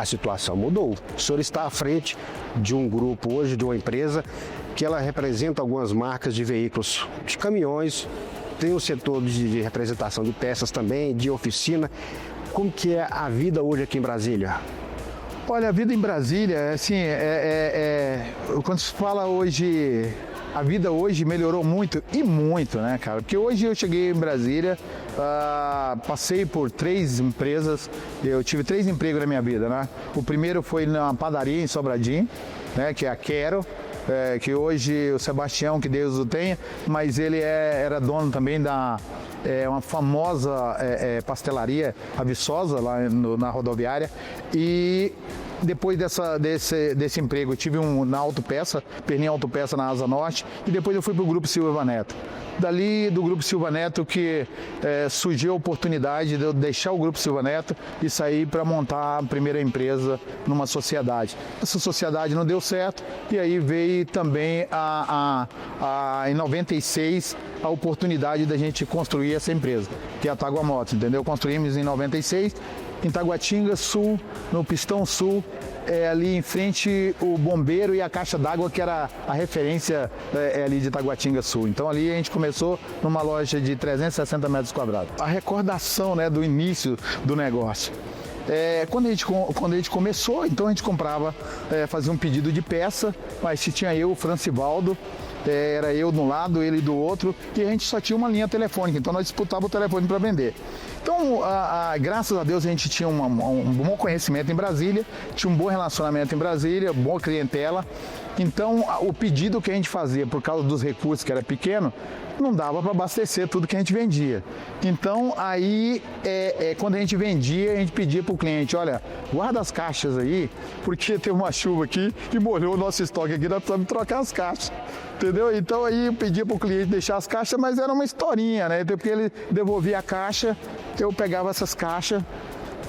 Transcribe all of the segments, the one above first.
a situação mudou. O senhor está à frente de um grupo hoje, de uma empresa, que ela representa algumas marcas de veículos, de caminhões, tem o setor de representação de peças também, de oficina. Como que é a vida hoje aqui em Brasília? Olha, a vida em Brasília, assim, quando se fala hoje, a vida hoje melhorou muito, e muito, né, cara? Porque hoje eu cheguei em Brasília, passei por 3 empresas, eu tive 3 empregos na minha vida, né? O primeiro foi na padaria em Sobradinho, né, que é a Quero, que hoje o Sebastião, que Deus o tenha, mas ele era dono também da uma famosa pastelaria, a Viçosa, lá na rodoviária. E depois desse emprego eu tive na autopeça, Perninha Autopeça na Asa Norte, e depois eu fui para o Grupo Silva Neto. Dali do Grupo Silva Neto que surgiu a oportunidade de eu deixar o Grupo Silva Neto e sair para montar a primeira empresa numa sociedade. Essa sociedade não deu certo e aí veio também em 96 a oportunidade da gente construir essa empresa, que é a Tagua Motos, entendeu? Construímos em 96 em Taguatinga Sul, no Pistão Sul, ali em frente o bombeiro e a caixa d'água, que era a referência ali de Taguatinga Sul. Então ali a gente começou numa loja de 360 metros quadrados. A recordação, né, do início do negócio. Quando a gente começou, então a gente comprava, fazia um pedido de peça, mas se tinha eu, o Francivaldo, era eu de um lado, ele do outro, e a gente só tinha uma linha telefônica, então nós disputávamos o telefone para vender. Então, graças a Deus, a gente tinha um bom conhecimento em Brasília, tinha um bom relacionamento em Brasília, boa clientela. Então, o pedido que a gente fazia, por causa dos recursos que era pequeno, não dava para abastecer tudo que a gente vendia. Então, aí, quando a gente vendia, a gente pedia para o cliente, olha, guarda as caixas aí, porque teve uma chuva aqui e molhou o nosso estoque aqui, nós precisamos trocar as caixas. Entendeu? Então aí eu pedia para o cliente deixar as caixas, mas era uma historinha, né? Então, porque ele devolvia a caixa, eu pegava essas caixas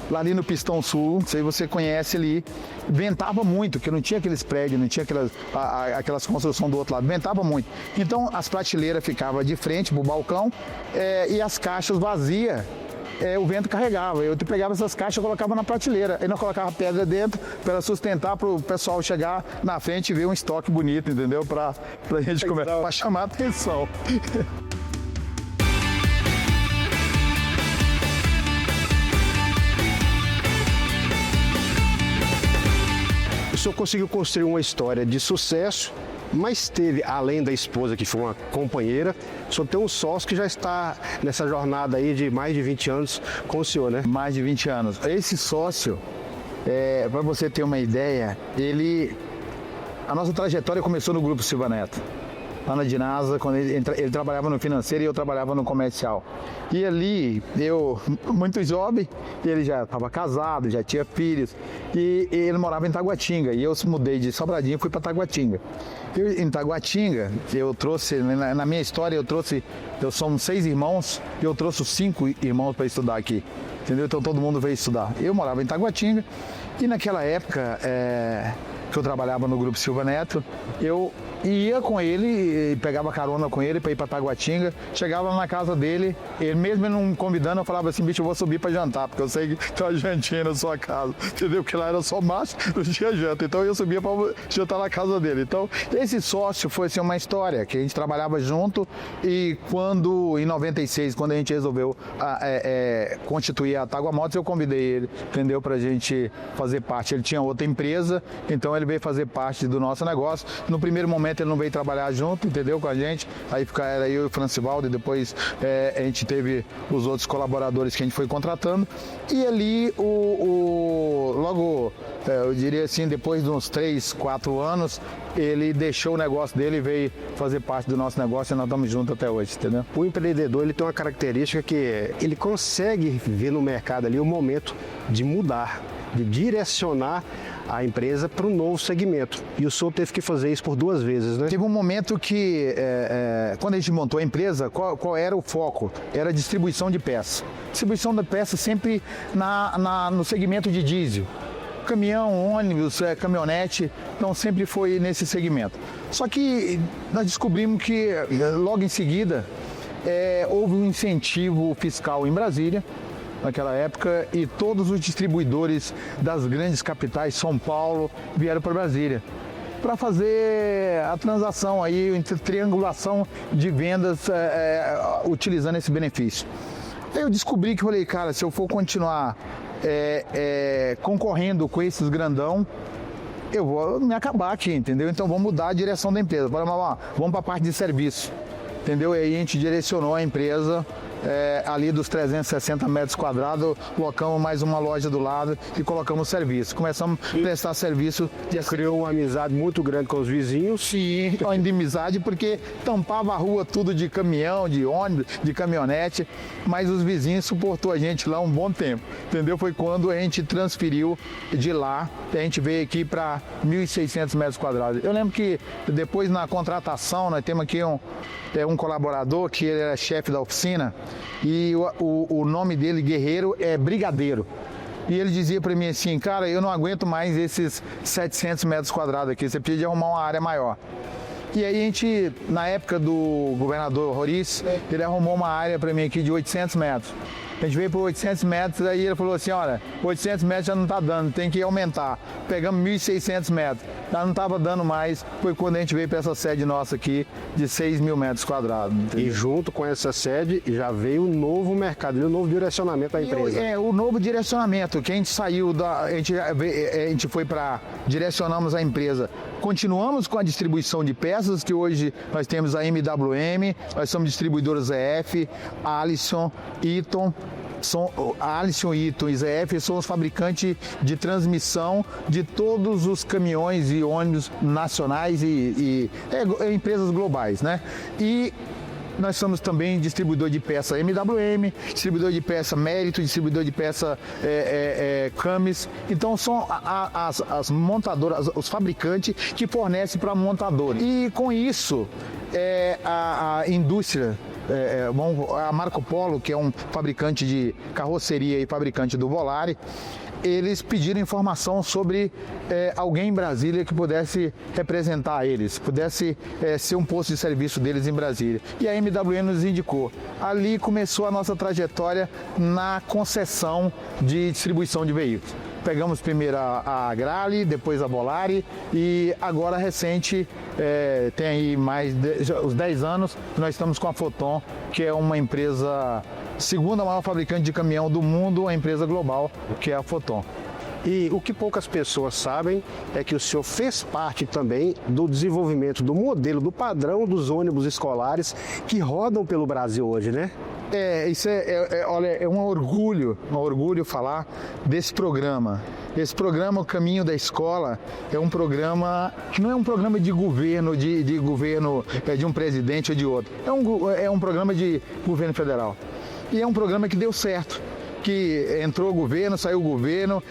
lá ali no Pistão Sul, não sei se você conhece ali, ventava muito, porque não tinha aqueles prédios, não tinha aquelas construções do outro lado, ventava muito. Então as prateleiras ficavam de frente para o balcão e as caixas vazias. O vento carregava, eu pegava essas caixas e colocava na prateleira, aí nós colocava pedra dentro para sustentar, para o pessoal chegar na frente e ver um estoque bonito, entendeu? Para a gente começar, para chamar a atenção. O senhor conseguiu construir uma história de sucesso, mas teve, além da esposa, que foi uma companheira, o senhor tem um sócio que já está nessa jornada aí de mais de 20 anos com o senhor, né? Mais de 20 anos. Esse sócio, para você ter uma ideia, a nossa trajetória começou no Grupo Silva Neto. Lá na Dinasa, quando ele trabalhava no financeiro e eu trabalhava no comercial. E ali, eu, muito jovem, ele já estava casado, já tinha filhos, e ele morava em Taguatinga, e eu mudei de Sobradinho e fui para Taguatinga. Em Taguatinga, eu trouxe, na minha história, eu somos 6 irmãos, e eu trouxe 5 irmãos para estudar aqui, entendeu? Então todo mundo veio estudar. Eu morava em Taguatinga, e naquela época, que eu trabalhava no Grupo Silva Neto, eu ia com ele, pegava carona com ele para ir para Taguatinga, chegava na casa dele, ele mesmo não me convidando, eu falava assim, bicho, eu vou subir para jantar, porque eu sei que tem uma jantinha na sua casa, entendeu? Porque lá era só macho, não tinha janta, então eu subia para jantar na casa dele. Então, esse sócio foi assim, uma história, que a gente trabalhava junto e em 96, quando a gente resolveu constituir a Tagua Motos, eu convidei ele, entendeu? Para a gente fazer parte. Ele tinha outra empresa, então ele veio fazer parte do nosso negócio. No primeiro momento ele não veio trabalhar junto, entendeu, com a gente, aí era eu e o Francivaldo, e depois a gente teve os outros colaboradores que a gente foi contratando, e ali logo, eu diria assim, depois de uns 3, 4 anos, ele deixou o negócio dele e veio fazer parte do nosso negócio, e nós estamos juntos até hoje, entendeu? O empreendedor, ele tem uma característica que ele consegue ver no mercado ali o momento de mudar, de direcionar a empresa para um novo segmento. E o senhor teve que fazer isso por 2 vezes, né? Teve um momento que, quando a gente montou a empresa, qual era o foco? Era a distribuição de peças. Distribuição de peças sempre no segmento de diesel. Caminhão, ônibus, caminhonete, então sempre foi nesse segmento. Só que nós descobrimos que logo em seguida houve um incentivo fiscal em Brasília naquela época, e todos os distribuidores das grandes capitais, São Paulo, vieram para Brasília para fazer a transação aí, triangulação de vendas utilizando esse benefício. Aí eu descobri que falei, cara, se eu for continuar concorrendo com esses grandão, eu vou me acabar aqui, entendeu? Então vamos mudar a direção da empresa. Vamos para a parte de serviço, entendeu? E aí a gente direcionou a empresa ali dos 360 metros quadrados, colocamos mais uma loja do lado e colocamos serviço. Começamos a prestar serviço. Criou uma amizade muito grande com os vizinhos. Sim, uma inimizade, porque tampava a rua tudo de caminhão, de ônibus, de caminhonete, mas os vizinhos suportou a gente lá um bom tempo, entendeu? Foi quando a gente transferiu de lá, a gente veio aqui para 1.600 metros quadrados. Eu lembro que depois na contratação, nós temos aqui um colaborador que ele era chefe da oficina e o nome dele, Guerreiro, é Brigadeiro. E ele dizia para mim assim, cara, eu não aguento mais esses 700 metros quadrados aqui, você precisa de arrumar uma área maior. E aí a gente, na época do governador Roriz, ele arrumou uma área para mim aqui de 800 metros. A gente veio por 800 metros, aí ele falou assim, olha, 800 metros já não está dando, tem que aumentar. Pegamos 1.600 metros, já não estava dando mais, foi quando a gente veio para essa sede nossa aqui, de 6.000 metros quadrados. Entendeu? E junto com essa sede já veio um novo mercado, um novo direcionamento da empresa. O novo direcionamento, que a gente saiu a gente foi para, direcionamos a empresa. Continuamos com a distribuição de peças, que hoje nós temos a MWM, nós somos distribuidores ZF, Alisson, Eaton. A Alisson, Eaton e ZF são os fabricantes de transmissão de todos os caminhões e ônibus nacionais e empresas globais, né? E nós somos também distribuidor de peça MWM, distribuidor de peça Mérito, distribuidor de peça Camis. Então são as montadoras, os fabricantes que fornecem para montadores. E com isso, a indústria, a Marco Polo, que é um fabricante de carroceria e fabricante do Volare, eles pediram informação sobre alguém em Brasília que pudesse representar eles, pudesse ser um posto de serviço deles em Brasília. E a MWM nos indicou. Ali começou a nossa trajetória na concessão de distribuição de veículos. Pegamos primeiro a Agrale, depois a Volare e agora recente, tem aí mais os 10 anos, nós estamos com a Foton, que é uma empresa, segunda maior fabricante de caminhão do mundo, a empresa global, que é a Foton. E o que poucas pessoas sabem é que o senhor fez parte também do desenvolvimento do modelo, do padrão dos ônibus escolares que rodam pelo Brasil hoje, né? Isso olha, é um orgulho falar desse programa. Esse programa, o Caminho da Escola, é um programa que não é um programa de governo, de governo de um presidente ou de outro. É um programa de governo federal. E é um programa que deu certo. Que entrou governo, saiu governo,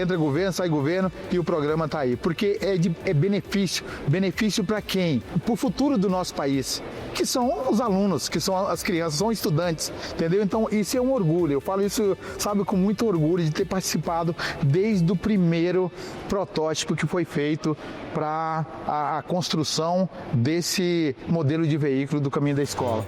entra governo, sai governo e o programa está aí. Porque é benefício para quem? Para o futuro do nosso país, que são os alunos, que são as crianças, são estudantes, entendeu? Então isso é um orgulho, eu falo isso, sabe, com muito orgulho de ter participado desde o primeiro protótipo que foi feito para a construção desse modelo de veículo do Caminho da Escola.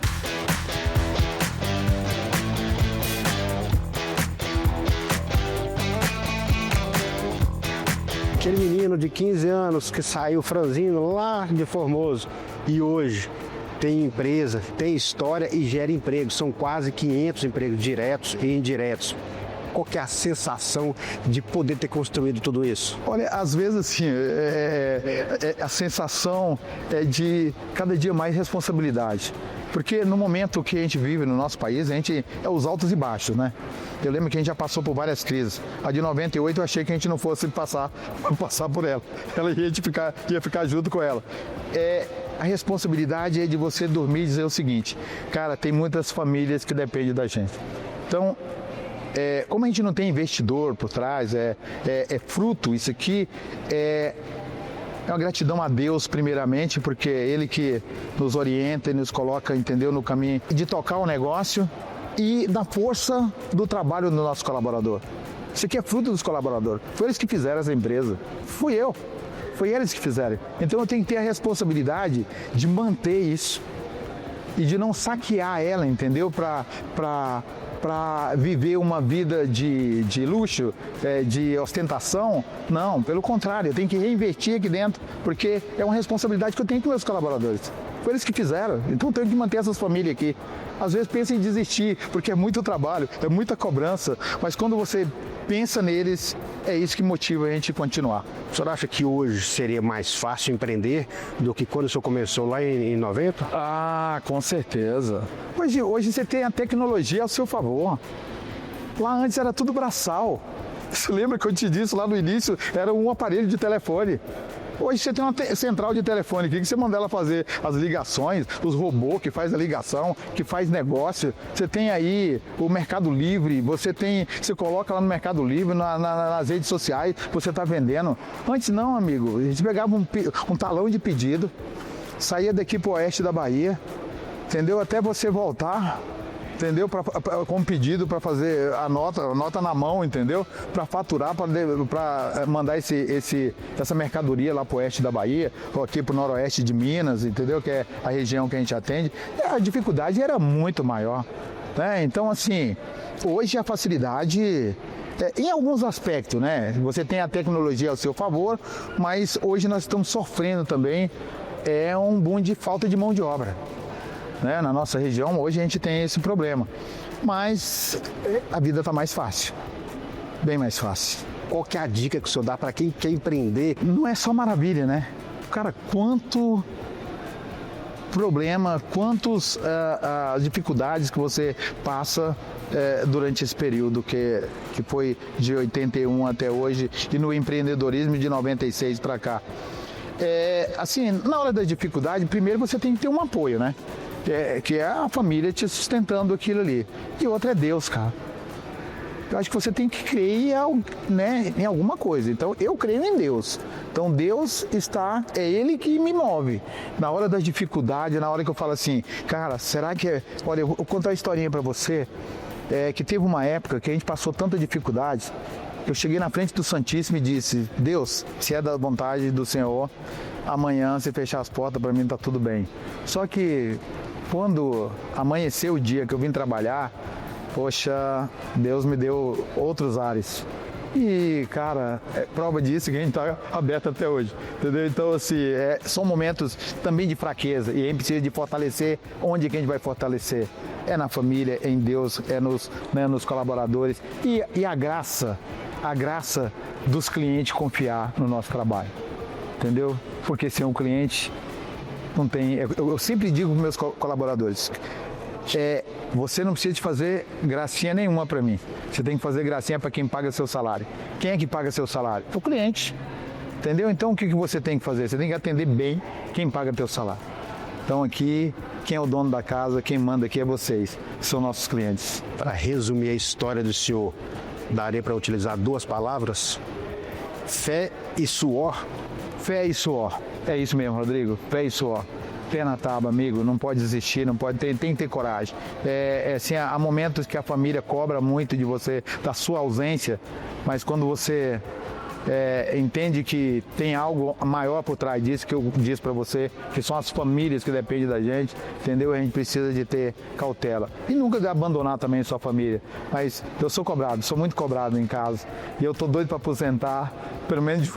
Aquele menino de 15 anos que saiu franzino lá de Formoso e hoje tem empresa, tem história e gera emprego. São quase 500 empregos diretos e indiretos. Qual que é a sensação de poder ter construído tudo isso? Olha, às vezes assim, a sensação é de cada dia mais responsabilidade. Porque no momento que a gente vive no nosso país, a gente é os altos e baixos, né? Eu lembro que a gente já passou por várias crises. A de 98 eu achei que a gente não fosse passar por ela. Ela ia ficar junto com ela. A responsabilidade é de você dormir e dizer o seguinte, cara, tem muitas famílias que dependem da gente. Então, como a gente não tem investidor por trás, é fruto, isso aqui é uma gratidão a Deus, primeiramente, porque é Ele que nos orienta e nos coloca, entendeu, no caminho de tocar o negócio e da força do trabalho do nosso colaborador. Isso aqui é fruto dos colaboradores. Foi eles que fizeram essa empresa. Fui eu. Foi eles que fizeram. Então eu tenho que ter a responsabilidade de manter isso e de não saquear ela, entendeu? Para para viver uma vida de luxo, de ostentação. Não, pelo contrário, eu tenho que reinvestir aqui dentro, porque é uma responsabilidade que eu tenho com meus colaboradores. Foi eles que fizeram, então eu tenho que manter essas famílias aqui. Às vezes pensa em desistir, porque é muito trabalho, é muita cobrança, mas quando você pensa neles, é isso que motiva a gente continuar. O senhor acha que hoje seria mais fácil empreender do que quando o senhor começou lá em 90? Ah, com certeza. Hoje você tem a tecnologia ao seu favor. Lá antes era tudo braçal. Você lembra que eu te disse lá no início, era um aparelho de telefone. Hoje você tem uma central de telefone aqui que você manda ela fazer as ligações, os robôs que faz a ligação, que faz negócio. Você tem aí o Mercado Livre, você coloca lá no Mercado Livre, nas redes sociais, você está vendendo. Antes não, amigo, a gente pegava um talão de pedido, saía daqui para o oeste da Bahia, entendeu? Até você voltar, entendeu? Com pedido para fazer a nota na mão, entendeu? Para faturar, para mandar essa mercadoria lá para o oeste da Bahia, ou aqui para o noroeste de Minas, entendeu? Que é a região que a gente atende. A dificuldade era muito maior, né? Então, assim, hoje a facilidade... em alguns aspectos, né? Você tem a tecnologia ao seu favor, mas hoje nós estamos sofrendo também um boom de falta de mão de obra. Né? Na nossa região, hoje a gente tem esse problema. Mas a vida está mais fácil, bem mais fácil. Qual que é a dica que o senhor dá para quem quer empreender? Não é só maravilha, né? Cara, quanto problema, quantas dificuldades que você passa durante esse período que foi de 81 até hoje e no empreendedorismo de 96 para cá. Assim, na hora da dificuldade, primeiro você tem que ter um apoio, né? Que é a família te sustentando aquilo ali. E outra é Deus, cara. Eu acho que você tem que crer em alguma coisa. Então, eu creio em Deus. Então, Deus é Ele que me move. Na hora das dificuldades, na hora que eu falo assim, cara, será que... Olha, eu vou contar uma historinha pra você, que teve uma época que a gente passou tanta dificuldade. Eu cheguei na frente do Santíssimo e disse, Deus, se é da vontade do Senhor, amanhã, se fechar as portas, para mim tá tudo bem. Só que quando amanheceu o dia que eu vim trabalhar, poxa, Deus me deu outros ares. E, cara, prova disso que a gente está aberto até hoje, entendeu? Então, assim, são momentos também de fraqueza e a gente precisa de fortalecer. Onde que a gente vai fortalecer? É na família, é em Deus, nos colaboradores e a graça dos clientes confiar no nosso trabalho, entendeu? Porque sem um cliente não tem... Eu sempre digo para os meus colaboradores, você não precisa de fazer gracinha nenhuma para mim. Você tem que fazer gracinha para quem paga seu salário. Quem é que paga seu salário? O cliente, entendeu? Então o que você tem que fazer? Você tem que atender bem quem paga teu salário. Então aqui, quem é o dono da casa, quem manda aqui é vocês, são nossos clientes. Para resumir a história do senhor, daria para utilizar 2 palavras? Fé e suor? Fé e suor. É isso mesmo, Rodrigo. Fé e suor. Pé na tábua, amigo. Não pode desistir, tem que ter coragem. Assim, há momentos que a família cobra muito de você, da sua ausência, mas quando você entende que tem algo maior por trás disso, que eu disse para você, que são as famílias que dependem da gente, entendeu? A gente precisa de ter cautela. E nunca abandonar também a sua família. Mas eu sou muito cobrado em casa. E eu tô doido para aposentar, pelo menos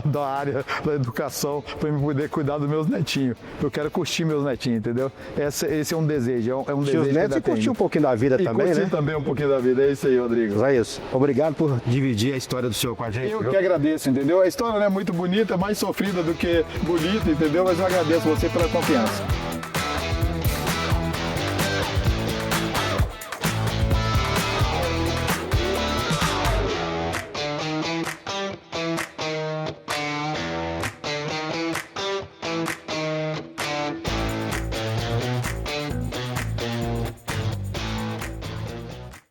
da área da educação, para eu poder cuidar dos meus netinhos. Eu quero curtir meus netinhos, entendeu? Esse é um desejo, é um desejo que netos e curtir um pouquinho da vida também, né? Curtir também um pouquinho da vida, é isso aí, Rodrigo. É isso. Obrigado por dividir a história do senhor com a gente. Eu que agradeço, entendeu? A história não é muito bonita, mais sofrida do que bonita, entendeu? Mas eu agradeço você pela confiança.